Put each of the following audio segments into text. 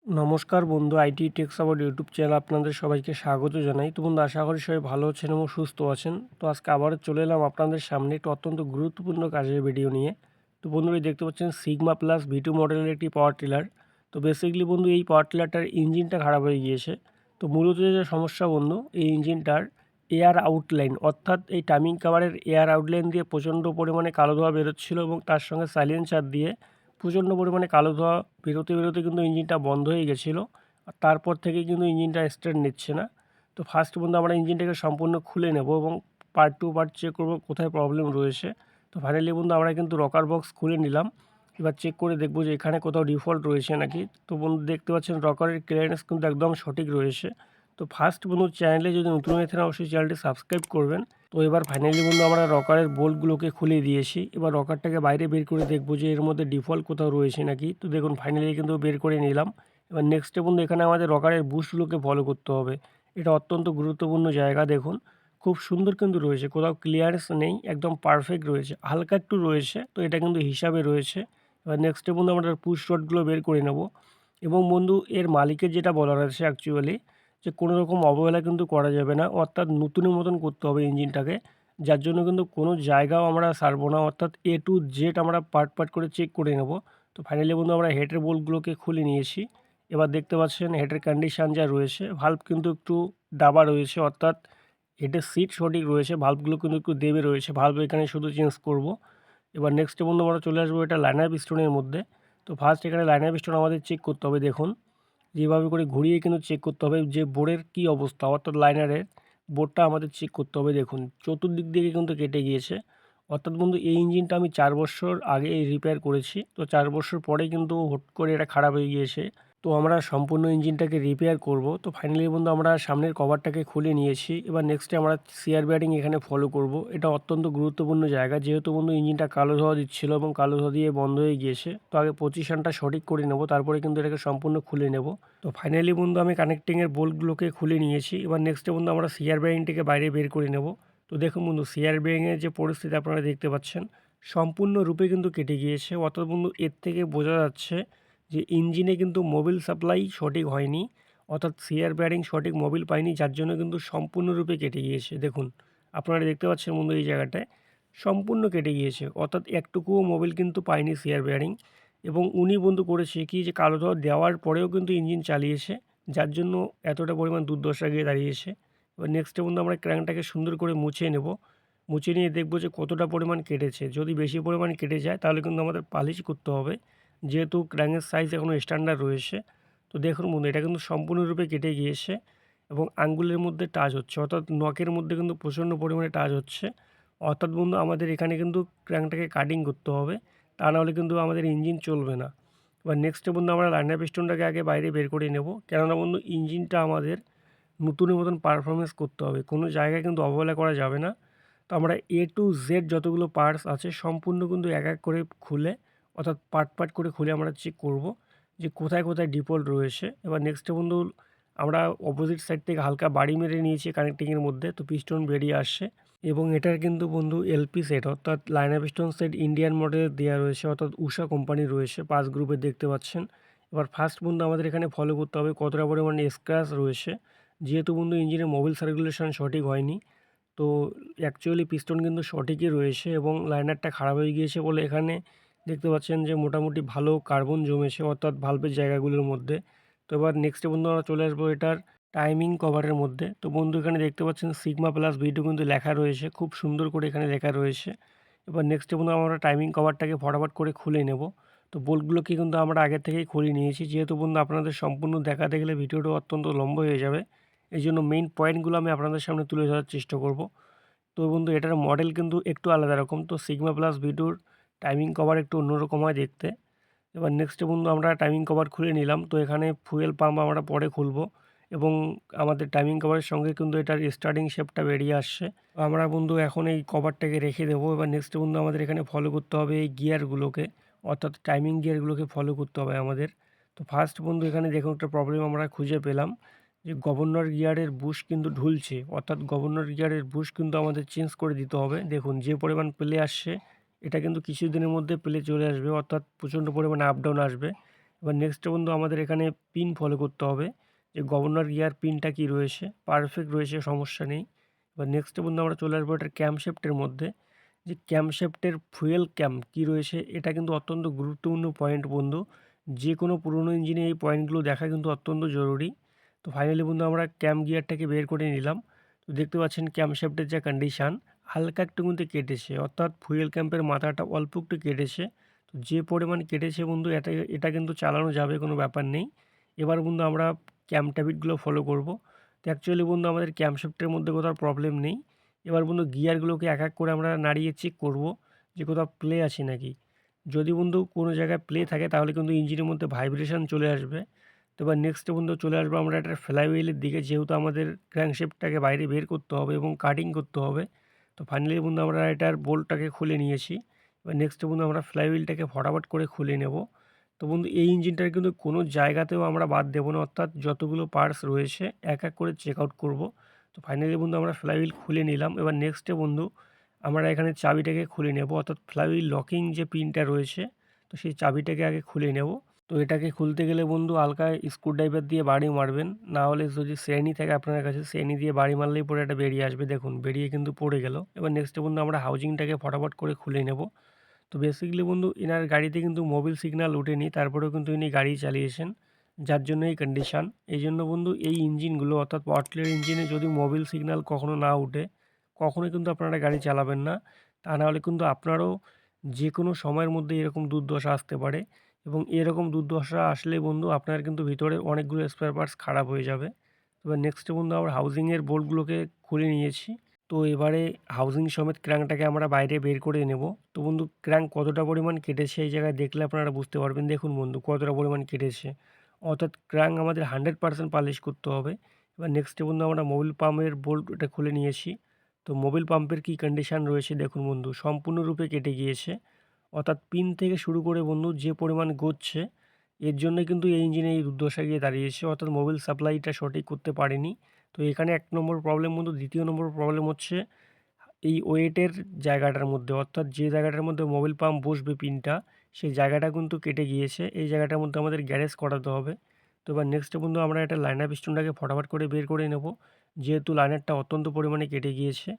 নমস্কার বন্ধু, IT take support YouTube channel আপনাদের সবাইকে স্বাগত জানাই। তো বন্ধু, আশা করি সবাই ভালো আছেন এবং সুস্থ আছেন। তো আজকে আবারও চলে এলাম আপনাদের সামনে একটি অত্যন্ত গুরুত্বপূর্ণ কাজের ভিডিও নিয়ে। তো বন্ধুরা, দেখতে পাচ্ছেন সিগমা প্লাস V2 মডেলের একটি পাওয়ার টিলার। তো বেসিক্যালি বন্ধু, এই পাওয়ার টিলারটার ইঞ্জিনটা খারাপ হয়ে গিয়েছে। তো মূলত যে সমস্যা বন্ধু, এই ইঞ্জিনটার এয়ার আউটলাইন অর্থাৎ এই টাইমিং কাভারের এয়ার আউটলাইন দিয়ে প্রচণ্ড পরিমাণে কালো ধোঁয়া বেরোচ্ছিল এবং তার সঙ্গে সাইলেন্সার দিয়ে প্রচণ্ড পরিমাণে কালো ধোঁয়া বেরোতে বেরোতে কিন্তু ইঞ্জিনটা বন্ধ হয়ে গেছিলো। আর তারপর থেকে কিন্তু ইঞ্জিনটা স্টার্ট নিচ্ছে না। তো ফার্স্ট বন্ধু, আমরা ইঞ্জিনটাকে সম্পূর্ণ খুলে নেব এবং পার্ট টু পার্ট চেক করব কোথায় প্রবলেম রয়েছে। তো ফাইনালি বন্ধু, আমরা কিন্তু রকার বক্স খুলে নিলাম। এবার চেক করে দেখব যে এখানে কোথাও ডিফল্ট রয়েছে নাকি। তো বন্ধু, দেখতে পাচ্ছেন রকারের ক্লিয়ারেন্স কিন্তু একদম সঠিক রয়েছে। তো ফার্স্ট বন্ধু, চ্যানেলে যদি নতুন হয়ে থাকেন অবশ্যই চ্যানেলটি সাবস্ক্রাইব করবেন। তো এবার ফাইনালি বন্ধু, আমরা রকারের বোল্টগুলোকে খুলে দিয়েছি। এবার রকারটাকে বাইরে বের করে দেখব যে এর মধ্যে ডিফল্ট কোথাও রয়েছে নাকি। তো দেখুন, ফাইনালি কিন্তু বের করে নিলাম। এবার নেক্সটে বন্ধু, এখানে আমাদের রকারের বুশগুলোকে ফলো করতে হবে। এটা অত্যন্ত গুরুত্বপূর্ণ জায়গা। দেখুন, খুব সুন্দর কিন্তু রয়েছে, কোথাও ক্লিয়ারেন্স নেই, একদম পারফেক্ট রয়েছে, হালকা একটু রয়েছে, তো এটা কিন্তু হিসাবে রয়েছে। এবার নেক্সটে বন্ধু, আমরা পুশ রডগুলো বের করে নেব। এবং বন্ধু, এর মালিকের যেটা বলার আছে অ্যাকচুয়ালি, যে কোনো রকম অবহেলা কিন্তু করা যাবে না, অর্থাৎ নতুনের মতন করতে হবে ইঞ্জিনটাকে। যার জন্য কিন্তু কোনো জায়গাও আমরা ছাড়বো না, অর্থাৎ A to Z আমরা পার্ট পার্ট করে চেক করে নেব। তো ফাইনালি বন্ধু, আমরা হেডের বোল্টগুলোকে খুলে নিয়েছি। এবার দেখতে পাচ্ছেন হেডের কন্ডিশান যা রয়েছে, ভাল্ব কিন্তু একটু দাবা রয়েছে, অর্থাৎ হেডের সিট সঠিক রয়েছে, ভাল্বগুলো কিন্তু একটু দেবে রয়েছে, ভাল্ব এখানে শুধু চেঞ্জ করব। এবার নেক্সটে বন্ধু, আমরা চলে আসবো এটা লাইনার পিস্টনের মধ্যে। তো ফার্স্ট এখানে লাইনার পিস্টন আমাদের চেক করতে হবে। দেখুন, যেভাবে করে ঘুরিয়ে কিন্তু চেক করতে হবে যে বোর্ডের কী অবস্থা, অর্থাৎ লাইনারের বোর্ডটা আমাদের চেক করতে হবে। দেখুন, চতুর্দিক দিকে কিন্তু কেটে গিয়েছে। অর্থাৎ বন্ধু, এই ইঞ্জিনটা আমি 4 বছর আগে রিপেয়ার করেছি। তো 4 বছর পরে কিন্তু হুট করে এটা খারাপ হয়ে গিয়েছে। তো আমরা সম্পূর্ণ ইঞ্জিনটাকে রিপেয়ার করব। তো ফাইনালি বন্ধু, আমরা সামনের কভারটাকে খুলে নিয়েছি। এবার নেক্সটে আমরা সিআর ব্যারিং এখানে ফলো করব। এটা অত্যন্ত গুরুত্বপূর্ণ জায়গা, যেহেতু বন্ধু ইঞ্জিনটা কালো ধোঁয়া দিচ্ছিল এবং কালো ধোঁয়া দিয়ে বন্ধ হয়ে গিয়েছে। তো আগে পজিশনটা সঠিক করে নেব, তারপরে কিন্তু এটাকে সম্পূর্ণ খুলে নেব। তো ফাইনালি বন্ধু, আমি কানেক্টিংয়ের বোল্টগুলোকে খুলে নিয়েছি। এবার নেক্সটে বন্ধু, আমরা সিআর ব্যারিংটিকে বাইরে বের করে নেব। তো দেখুন বন্ধু, সিআর ব্যারিংয়ের যে পরিস্থিতি আপনারা দেখতে পাচ্ছেন, সম্পূর্ণরূপে কিন্তু কেটে গিয়েছে। অর্থাৎ বন্ধু, এর থেকে বোঝা যাচ্ছে যে ইঞ্জিনে কিন্তু মোবিল সাপ্লাই সঠিক হয়নি, অর্থাৎ সিআর ব্যারিং সঠিক মোবিল পায়নি, যার জন্য কিন্তু সম্পূর্ণরূপে কেটে গিয়েছে। দেখুন, আপনারা দেখতে পাচ্ছেন বন্ধু, এই জায়গাটায় সম্পূর্ণ কেটে গিয়েছে, অর্থাৎ একটুকুও মোবিল কিন্তু পায়নি সিআর ব্যারিং। এবং উনি বন্ধু করেছে কি, যে কালো ধোঁয়া দেওয়ার পরেও কিন্তু ইঞ্জিন চালিয়েছে, যার জন্য এতটা পরিমাণ দুর্দশা গিয়ে দাঁড়িয়েছে। এবার নেক্সটে বন্ধু, আমরা ক্র্যাঙ্কটাকে সুন্দর করে মুছে নেব। মুছে নিয়ে দেখবো যে কতটা পরিমাণ কেটেছে। যদি বেশি পরিমাণ কেটে যায় তাহলে কিন্তু আমাদের পালিশ করতে হবে, যেহেতু ক্র্যাঙ্কের সাইজ এখনও স্ট্যান্ডার্ড রয়েছে। তো দেখুন বন্ধু, এটা কিন্তু সম্পূর্ণরূপে কেটে গিয়েছে এবং আঙ্গুলের মধ্যে টাচ হচ্ছে, অর্থাৎ নখের মধ্যে কিন্তু প্রচণ্ড পরিমাণে টাচ হচ্ছে। অর্থাৎ বন্ধু, আমাদের এখানে কিন্তু ক্র্যাঙ্কটাকে কাটিং করতে হবে, তা নাহলে কিন্তু আমাদের ইঞ্জিন চলবে না। এবার নেক্সটে বন্ধু, আমরা লাইনার পিস্টনটাকে আগে বাইরে বের করে নেব, কেননা বন্ধু ইঞ্জিনটা আমাদের নতুনের মতন পারফরমেন্স করতে হবে, কোনো জায়গায় কিন্তু অবহেলা করা যাবে না। তো আমরা A to Z যতগুলো পার্টস আছে সম্পূর্ণ কিন্তু এক এক করে খুলে, অর্থাৎ পার্ট পার্ট করে খুলে আমরা চেক করব যে কোথায় কোথায় ডিফল্ট রয়েছে। এবার নেক্সটে বন্ধু, আমরা অপোজিট সাইড থেকে হালকা বাড়ি মেরে নিয়েছি কানেক্টিংয়ের মধ্যে, তো পিস্টন বেরিয়ে আসছে। এবং এটার কিন্তু বন্ধু LP সেট, অর্থাৎ লাইনার পিস্টন সেট ইন্ডিয়ান মডেলের দেওয়া রয়েছে, অর্থাৎ উষা কোম্পানির রয়েছে, 5 গ্রুপে দেখতে পাচ্ছেন। এবার ফার্স্ট বন্ধু, আমাদের এখানে ফলো করতে হবে কতটা পরিমাণে স্ক্র্যাচ রয়েছে, যেহেতু বন্ধু ইঞ্জিনের মোবিল সার্কুলেশন সঠিক হয়নি। তো অ্যাকচুয়ালি পিস্টন কিন্তু সঠিকই রয়েছে এবং লাইনারটা খারাপ হয়ে গিয়েছে বলে এখানে দেখতে পাচ্ছেন যে মোটামুটি ভালো কার্বন জমেছে, অর্থাৎ ভালভের জায়গাগুলোর মধ্যে। তো এবার নেক্সটে বন্ধু, আমরা চলে আসবো এটার টাইমিং কভারের মধ্যে। তো বন্ধু, এখানে দেখতে পাচ্ছেন সিগমা প্লাস V2 কিন্তু লেখা রয়েছে, খুব সুন্দর করে এখানে লেখা রয়েছে। এবার নেক্সটে বন্ধু, আমরা টাইমিং কভারটাকে ফটাফট করে খুলে নেব। তো বোল্টগুলোকে কিন্তু আমরা আগের থেকেই খুলে নিয়েছি, যেহেতু বন্ধু আপনাদের সম্পূর্ণ দেখাতে গেলে ভিডিওটা অত্যন্ত লম্বা হয়ে যাবে। এই জন্য মেইন পয়েন্টগুলো আমি আপনাদের সামনে তুলে ধরার চেষ্টা করব। তো বন্ধু, এটার মডেল কিন্তু একটু আলাদা রকম। তো সিগমা প্লাস V2র টাইমিং কভার একটু অন্যরকম হয় দেখতে। এবার নেক্সটে বন্ধু, আমরা টাইমিং কভার খুলে নিলাম। তো এখানে ফুয়েল পাম্প আমরা পরে খুলব এবং আমাদের টাইমিং কভারের সঙ্গে কিন্তু এটার স্টার্টিং শেপটা বেরিয়ে আসছে। তো আমরা বন্ধু এখন এই কভারটাকে রেখে দেবো। এবার নেক্সটে বন্ধু, আমাদের এখানে ফলো করতে হবে এই গিয়ারগুলোকে, অর্থাৎ টাইমিং গিয়ারগুলোকে ফলো করতে হবে আমাদের। তো ফার্স্ট বন্ধু, এখানে দেখুন একটা প্রবলেম আমরা খুঁজে পেলাম, যে গভর্নর গিয়ারের বুশ কিন্তু ঢুলছে, অর্থাৎ গভর্নর গিয়ারের বুশ কিন্তু আমাদের চেঞ্জ করে দিতে হবে। দেখুন, যে পরিমাণ প্লে আসছে, এটা কিন্তু কিছুদিনের মধ্যে প্লে চলে আসবে, অর্থাৎ প্রচণ্ড পরিমাণে আপ ডাউন আসবে। এবার নেক্সটে বন্ধু আমাদের এখানে পিন ফলো করতে হবে, যে গভর্নর গিয়ার পিনটা কি রয়েছে, পারফেক্ট রয়েছে, সমস্যা নেই। এবার নেক্সটে বন্ধু আমরা চলে আসবো এটার ক্যামশ্যাফটের মধ্যে, যে ক্যামশ্যাফটের ফুয়েল ক্যাম কি রয়েছে, এটা কিন্তু অত্যন্ত গুরুত্বপূর্ণ পয়েন্ট বন্ধু। যে কোনো পুরনো ইঞ্জিনে এই পয়েন্টগুলো দেখা কিন্তু অত্যন্ত জরুরি। তো ফাইনালি বন্ধু আমরা ক্যাম গিয়ারটাকে বের করে নিলাম। তো দেখতে পাচ্ছেন ক্যামশ্যাফটের যে কন্ডিশান, হালকা একটু কিন্তু কেটেছে, অর্থাৎ ফুয়েল ক্যাম্পের মাথাটা অল্প একটু কেটেছে। তো যে পরিমাণ কেটেছে বন্ধু, এটা এটা কিন্তু চালানো যাবে, কোনো ব্যাপার নেই। এবার বন্ধু আমরা ক্যাম ট্যাবিটগুলো ফলো করব। তো অ্যাকচুয়ালি বন্ধু আমাদের ক্যামশ্যাফটের মধ্যে কোথাও প্রবলেম নেই। এবার বন্ধু গিয়ারগুলোকে এক এক করে আমরা নাড়িয়ে চেক করব যে কোথাও প্লে আছে নাকি। যদি বন্ধু কোনো জায়গায় প্লে থাকে তাহলে কিন্তু ইঞ্জিনের মধ্যে ভাইব্রেশন চলে আসবে। তো এবার নেক্সট বন্ধু চলে আসবো আমরা একটা ফ্লাইহুইলের দিকে, যেহেতু আমাদের ক্র্যাঙ্কশ্যাফটটাকে বাইরে বের করতে হবে এবং কাটিং করতে হবে। তো ফাইনালি বন্ধু আমরা এটার বোল্টটাকে খুলে নিয়েছি। এবার নেক্সট বন্ধু আমরা ফ্লাইহুইলটাকে ফটাফট করে খুলে নেব। তো বন্ধু এই ইঞ্জিনটার কিন্তু কোনো জায়গাতেও আমরা বাদ দেবো না, অর্থাৎ যতগুলো পার্টস রয়েছে এক এক করে চেক আউট করবো। তো ফাইনালি বন্ধু আমরা ফ্লাইহুইল খুলে নিলাম। এবার নেক্সটে বন্ধু আমরা এখানে চাবিটাকে খুলে নেব, অর্থাৎ ফ্লাইহুইল লকিং যে পিনটা রয়েছে, তো সেই চাবিটাকে আগে খুলে নেব। তো এটাকে খুলতে গেলে বন্ধু হালকা স্ক্রুড্রাইভার দিয়ে বাড়ি মারবেন, না হলে যদি শ্রেণী থাকে আপনার কাছে, শ্রেণী দিয়ে বাড়ি মারলেই পরে এটা বেরিয়ে আসবে। দেখুন বেরিয়ে কিন্তু পড়ে গেল। এবার নেক্সটে বন্ধু আমরা হাউজিংটাকে ফটাফট করে খুলে নেব। তো বেসিক্যালি বন্ধু এনার গাড়িতে কিন্তু মোবিল সিগন্যাল ওঠেনি, তারপরেও কিন্তু ইনি গাড়ি চালিয়েছেন, যার জন্য এই কন্ডিশান। এই জন্য বন্ধু এই ইঞ্জিনগুলো, অর্থাৎ পাওয়ার টিলার ইঞ্জিনে যদি মোবিল সিগন্যাল কখনো না উঠে, কখনোই কিন্তু আপনারা গাড়ি চালাবেন না। তা নাহলে কিন্তু আপনারও যে কোনো সময়ের মধ্যে এরকম দুর্দশা আসতে পারে, এবং এরকম দুর্দশা আসলে বন্ধু আপনার কিন্তু ভিতরে অনেকগুলো স্পেয়ার পার্টস খারাপ হয়ে যাবে। এবার নেক্সটে বন্ধু আমরা হাউজিংয়ের বোল্টগুলোকে খুলে নিয়েছি। তো এবারে হাউজিং সমেত ক্র্যাঙ্কটাকে আমরা বাইরে বের করে নেব। তো বন্ধু ক্র্যাঙ্ক কতটা পরিমাণ কেটেছে এই জায়গায় দেখলে আপনারা বুঝতে পারবেন। দেখুন বন্ধু কতটা পরিমাণ কেটেছে, অর্থাৎ ক্র্যাঙ্ক আমাদের 100% পালিশ করতে হবে। এবার নেক্সটে বন্ধু আমরা মোবিল পাম্পের বোল্ট এটা খুলে নিয়েছি। তো মোবিল পাম্পের কী কন্ডিশান রয়েছে দেখুন বন্ধু, সম্পূর্ণরূপে কেটে গিয়েছে, অর্থাৎ পিন থেকে শুরু করে বন্ধু যে পরিমাণ গড়ছে, এর জন্য কিন্তু এই ইঞ্জিনে এই দুর্দশা গিয়ে দাঁড়িয়েছে, অর্থাৎ মোবিল সাপ্লাইটা সঠিক করতে পারেনি। তো এখানে ১ নম্বর প্রবলেম বন্ধু। দ্বিতীয় নম্বর প্রবলেম হচ্ছে এই ওয়েটের জায়গাটার মধ্যে, অর্থাৎ যে জায়গাটার মধ্যে মোবিল পাম্প বসবে পিনটা, সেই জায়গাটা কিন্তু কেটে গিয়েছে। এই জায়গাটার মধ্যে আমাদের গ্যারেজ করাতে হবে। তো এবার নেক্সটে বন্ধু আমরা একটা লাইনার পিস্টনটাকে ফটাফট করে বের করে নেব, যেহেতু লাইনারটা অত্যন্ত পরিমাণে কেটে গিয়েছে।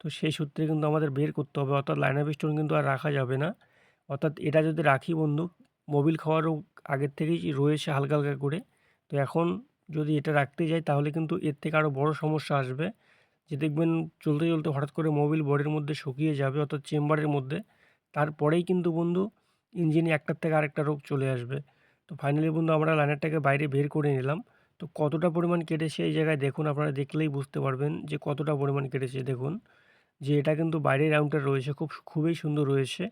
তো সেই সূত্রে কিন্তু আমাদের বের করতে হবে, অর্থাৎ লাইনার পিস্টন কিন্তু আর রাখা যাবে না। অর্থাৎ এটা যদি রাখি বন্ধু, মোবিল খাওয়ারও আগের থেকেই রয়েছে হালকা হালকা করে। তো এখন যদি এটা রাখতে যাই তাহলে কিন্তু এর থেকে আরও বড় সমস্যা আসবে, যে দেখবেন চলতে চলতে হঠাৎ করে মোবিল বডির মধ্যে শুকিয়ে যাবে, অর্থাৎ চেম্বারের মধ্যে। তারপরেই কিন্তু বন্ধু ইঞ্জিনে একটার থেকে আরেকটা রোগ চলে আসবে। তো ফাইনালি বন্ধু আমরা লাইনারটাকে বাইরে বের করে নিলাম। তো কতটা পরিমাণ কেটেছে এই জায়গায় দেখুন, আপনারা দেখলেই বুঝতে পারবেন যে কতটা পরিমাণ কেটেছে। দেখুন যে এটা কিন্তু বাইরের রাউন্ডটা রয়েছে খুবই সুন্দর রয়েছে,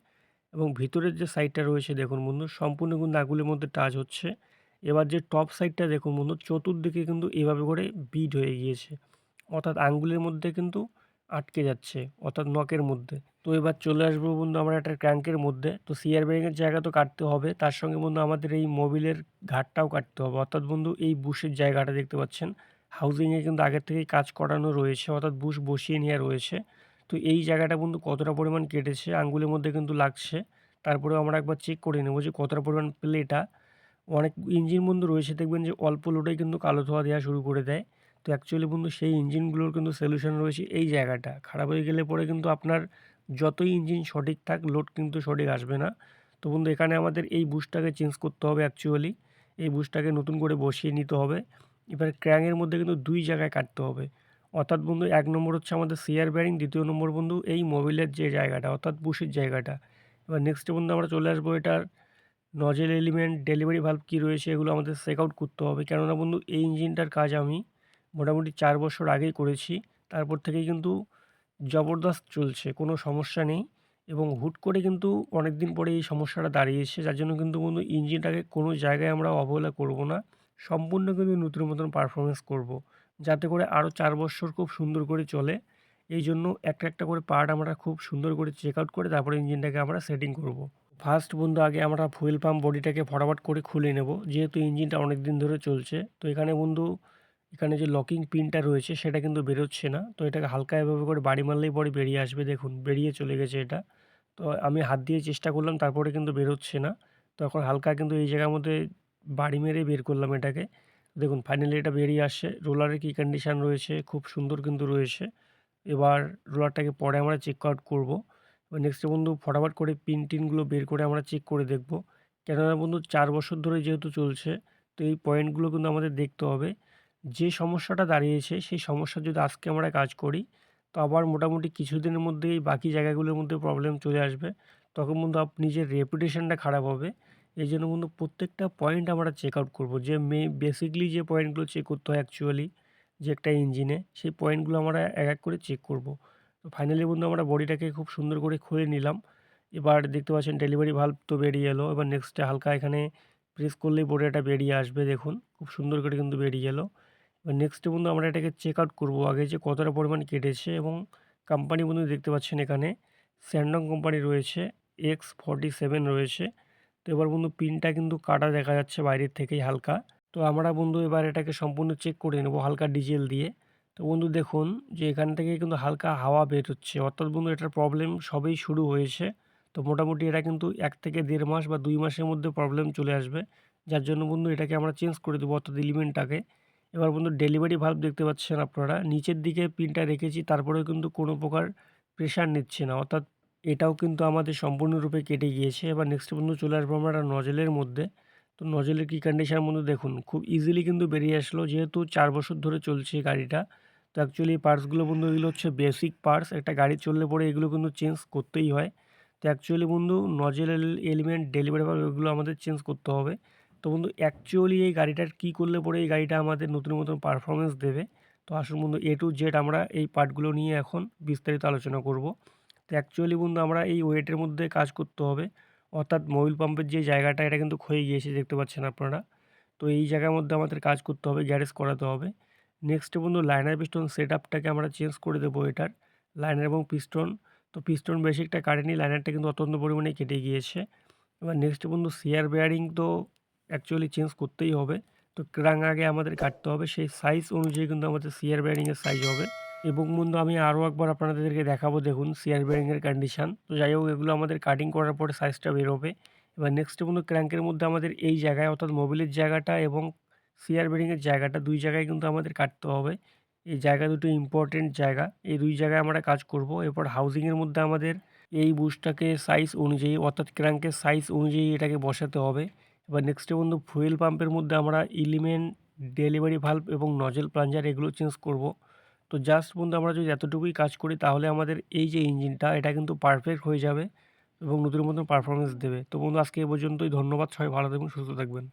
এবং ভিতরের যে সাইডটা রয়েছে দেখুন বন্ধু, সম্পূর্ণ কিন্তু আঙুলের মধ্যে টাচ হচ্ছে। এবার যে টপ সাইডটা দেখুন বন্ধু, চতুর্দিকে কিন্তু এভাবে করে বিট হয়ে গিয়েছে, অর্থাৎ আঙ্গুলের মধ্যে কিন্তু আটকে যাচ্ছে, অর্থাৎ নখের মধ্যে। তো এবার চলে আসবো বন্ধু আমরা একটা ক্র্যাঙ্কের মধ্যে। তো সিআর বেরিংয়ের জায়গা তো কাটতে হবে, তার সঙ্গে বন্ধু আমাদের এই মোবিলের ঘাটটাও কাটতে হবে, অর্থাৎ বন্ধু এই বুশের জায়গাটা দেখতে পাচ্ছেন, হাউজিংয়ে কিন্তু আগের থেকেই কাজ করানো রয়েছে, অর্থাৎ বুশ বসিয়ে নেওয়া রয়েছে। তো এই জায়গাটা বন্ধু কতটা পরিমাণ কেটেছে, আঙ্গুলের মধ্যে কিন্তু লাগছে। তারপরেও আমরা একবার চেক করে নেব যে কতটা পরিমাণ প্লেটা। অনেক ইঞ্জিন বন্ধু রয়েছে দেখবেন যে অল্প লোডেই কিন্তু কালো ধোঁয়া দেওয়া শুরু করে দেয়। তো অ্যাকচুয়ালি বন্ধু সেই ইঞ্জিনগুলোর কিন্তু সলিউশন রয়েছে এই জায়গাটা, খারাপ হয়ে গেলে পরে কিন্তু আপনার যতই ইঞ্জিন সঠিক থাক, লোড কিন্তু সঠিক আসবে না। তো বন্ধু এখানে আমাদের এই বুশটাকে চেঞ্জ করতে হবে অ্যাকচুয়ালি, এই বুশটাকে নতুন করে বসিয়ে নিতে হবে। এবার ক্র্যাঙের মধ্যে কিন্তু ২ জায়গায় কাটতে হবে, অর্থাৎ বন্ধু ১ নম্বর হচ্ছে আমাদের সিআর বেয়ারিং, দ্বিতীয় নম্বর বন্ধু এই মোবিলের যে জায়গাটা, অর্থাৎ বুশের জায়গাটা। এবার নেক্সটে বন্ধু আমরা চলে আসবো এটার নজেল এলিমেন্ট, ডেলিভারি ভালভ কী রয়েছে এগুলো আমাদের চেক আউট করতে হবে। কেননা বন্ধু এই ইঞ্জিনটার কাজ আমি মোটামুটি ৪ বছর আগেই করেছি, তারপর থেকেই কিন্তু জবরদস্ত চলছে, কোনো সমস্যা নেই। এবং হুট করে কিন্তু অনেক দিন পরে এই সমস্যাটা দাঁড়িয়েছে, যার জন্য কিন্তু বন্ধু ইঞ্জিনটাকে কোনো জায়গায় আমরা অবহেলা করব না, সম্পূর্ণ কিন্তু নতুন মতন পারফরমেন্স করব, যাতে করে আরও ৪ বছর খুব সুন্দর করে চলে। এই জন্য একটা একটা করে পার্ট আমরা খুব সুন্দর করে চেক আউট করে তারপরে ইঞ্জিনটাকে আমরা সেটিং করব। ফার্স্ট বন্ধু আগে আমরা ফুয়েল পাম্প বডিটাকে ফটাফট করে খুলে নেব, যেহেতু ইঞ্জিনটা অনেক দিন ধরে চলছে। তো এখানে বন্ধু এখানে যে লকিং পিনটা রয়েছে সেটা কিন্তু বেরোচ্ছে না, তো এটাকে হালকা এভাবে করে বাড়ি মারলেই পরে বেরিয়ে আসবে। দেখুন বেরিয়ে চলে গেছে এটা। তো আমি হাত দিয়ে চেষ্টা করলাম, তারপরে কিন্তু বেরোচ্ছে না। তো এখন হালকা কিন্তু এই জায়গার মধ্যে বাড়ি মেরে বের করলাম এটাকে। দেখুন ফাইনালি এটা বেরিয়ে আসছে। রোলারের কী কন্ডিশন রয়েছে, খুব সুন্দর কিন্তু রয়েছে। এবার রোলারটাকে পরে আমরা চেক আউট করব। এবার নেক্সটে বন্ধু ফটাফট করে পিন-টিনগুলো বের করে আমরা চেক করে দেখব। কেননা বন্ধু ৪ বছর ধরে যেহেতু চলছে, তো এই পয়েন্টগুলো কিন্তু আমাদের দেখতে হবে। যে সমস্যাটা দাঁড়িয়েছে সেই সমস্যার যদি আজকে আমরা কাজ করি, তো আবার মোটামুটি কিছুদিনের মধ্যেই বাকি জায়গাগুলোর মধ্যে প্রবলেম চলে আসবে। তখন বন্ধু নিজের রেপুটেশনটা খারাপ হবে। এইজন্য বন্ধু প্রত্যেকটা পয়েন্ট আমরা চেক আউট করব। যে বেসিক্যালি যে পয়েন্টগুলো চেক করতে হয় অ্যাকচুয়ালি যে একটা ইঞ্জিনে, সেই পয়েন্টগুলো আমরা এক, এক করে চেক করব। তো ফাইনালি বন্ধু আমরা বডিটাকে খুব সুন্দর করে খুলে নিলাম। এবার দেখতে পাচ্ছেন ডেলিভারি ভালভ তো বেরিয়ে এলো। এবার নেক্সটে হালকা এখানে প্রেস করলেই বডিটা বেরিয়ে আসবে দেখুন। খুব সুন্দর করে কিন্তু বেরিয়ে এলো। এবার নেক্সটে বন্ধু আমরা এটাকে চেক আউট করব আগে যে কতটা পরিমাণ কেটেছে এবং কোম্পানি বন্ধু দেখতে পাচ্ছেন এখানে স্যানডং কোম্পানি রয়েছে, X47 রয়েছে। তো এবার বন্ধু পিনটা কিন্তু কাটা দেখা যাচ্ছে বাইরের থেকেই হালকা। তো আমরা বন্ধু এবার এটাকে সম্পূর্ণ চেক করে নেব হালকা ডিজেল দিয়ে। তো বন্ধু দেখুন যে এখান থেকে কিন্তু হালকা হাওয়া বের হচ্ছে। অর্থাৎ বন্ধু এটার প্রবলেম সবেই শুরু হয়েছে। তো মোটামুটি এটা কিন্তু ১ থেকে ১.৫ মাস বা ২ মাসের মধ্যে প্রবলেম চলে আসবে। যার জন্য বন্ধু এটাকে আমরা চেঞ্জ করে দেবো অর্থাৎ এলিমেন্টটাকে। এবার বন্ধু ডেলিভারি ভালভ দেখতে পাচ্ছেন আপনারা। নিচের দিকে পিনটা রেখেছি তারপরেও কিন্তু কোনো প্রকার প্রেশার নিচ্ছে না। অর্থাৎ এটাও কিন্তু আমাদের সম্পূর্ণরূপে কেটে গিয়েছে। এবার নেক্সট বন্ধু চলে আসবো আমরা নজেলের মধ্যে। তো নজেলের কি কন্ডিশন বন্ধু দেখুন। খুব ইজিলি কিন্তু বেরিয়ে আসলো যেহেতু ৪ বছর ধরে চলছে এই গাড়িটা। তো অ্যাকচুয়ালি এই পার্টসগুলো বন্ধু এগুলো হচ্ছে বেসিক পার্টস। একটা গাড়ি চললে পরে এগুলো কিন্তু চেঞ্জ করতেই হয়। তো অ্যাকচুয়ালি বন্ধু নজেল এলিমেন্ট, ডেলিভারি ভালভ এগুলো আমাদের চেঞ্জ করতে হবে। তো বন্ধু অ্যাকচুয়ালি এই গাড়িটার কী করলে পরে এই গাড়িটা আমাদের নতুন মতন পারফরম্যান্স দেবে। তো আসুন বন্ধু A to Z আমরা এই পার্টগুলো নিয়ে এখন বিস্তারিত আলোচনা করব। তো অ্যাকচুয়ালি বন্ধু আমরা এই ওয়েটের মধ্যে কাজ করতে হবে। অর্থাৎ মোবিল পাম্পের যে জায়গাটা এটা কিন্তু ক্ষয়ে গিয়েছে দেখতে পাচ্ছেন আপনারা। তো এই জায়গার মধ্যে আমাদের কাজ করতে হবে, গ্যারেজ করাতে হবে। নেক্সটে বন্ধু লাইনার পিস্টন সেটআপটাকে আমরা চেঞ্জ করে দেবো এটার। লাইনার এবং পিস্টন, তো পিস্টন বেশিকটা কাটেনি, লাইনারটা কিন্তু অত্যন্ত পরিমাণে কেটে গিয়েছে। এবার নেক্সট বন্ধু সিয়ার বেয়ারিং তো অ্যাকচুয়ালি চেঞ্জ করতেই হবে। তো ক্রাং আগে আমাদের কাটতে হবে, সেই সাইজ অনুযায়ী কিন্তু আমাদের সিয়ার বেয়ারিংয়ের সাইজ হবে। এবং বন্ধু আমি আরও একবার আপনাদেরকে দেখাবো দেখুন সিয়ার বেয়ারিংয়ের কন্ডিশন। তো যাই হোক এগুলো আমাদের কাটিং করার পরে সাইজটা বেরোবে। এবার নেক্সট বন্ধু ক্র্যাঙ্কের মধ্যে আমাদের এই জায়গায় অর্থাৎ মোবিলের জায়গাটা এবং সিয়ার বেয়ারিংয়ের জায়গাটা ২ জায়গায় কিন্তু আমাদের কাটতে হবে। এই জায়গা দুটো ইম্পর্টেন্ট জায়গা। এই ২ জায়গায় আমরা কাজ করব। এরপর হাউজিংয়ের মধ্যে আমাদের এই বুশটাকে সাইজ অনুযায়ী অর্থাৎ ক্র্যাঙ্কের সাইজ অনুযায়ী এটাকে বসাতে হবে। এবার নেক্সটে বন্ধু ফুয়েল পাম্পের মধ্যে আমরা এলিমেন্ট, ডেলিভারি ভালভ এবং নজেল প্লাঞ্জার এগুলো চেঞ্জ করব। তো জাস্ট বন্ধু আমরা যদি এতটুকুই কাজ করি তাহলে আমাদের এই যে ইঞ্জিনটা এটা কিন্তু পারফেক্ট হয়ে যাবে এবং নতুন মতন পারফরম্যান্স দেবে। তো বন্ধু আজকে এ পর্যন্তই। ধন্যবাদ। সবাই ভালো থাকবেন, সুস্থ থাকবেন।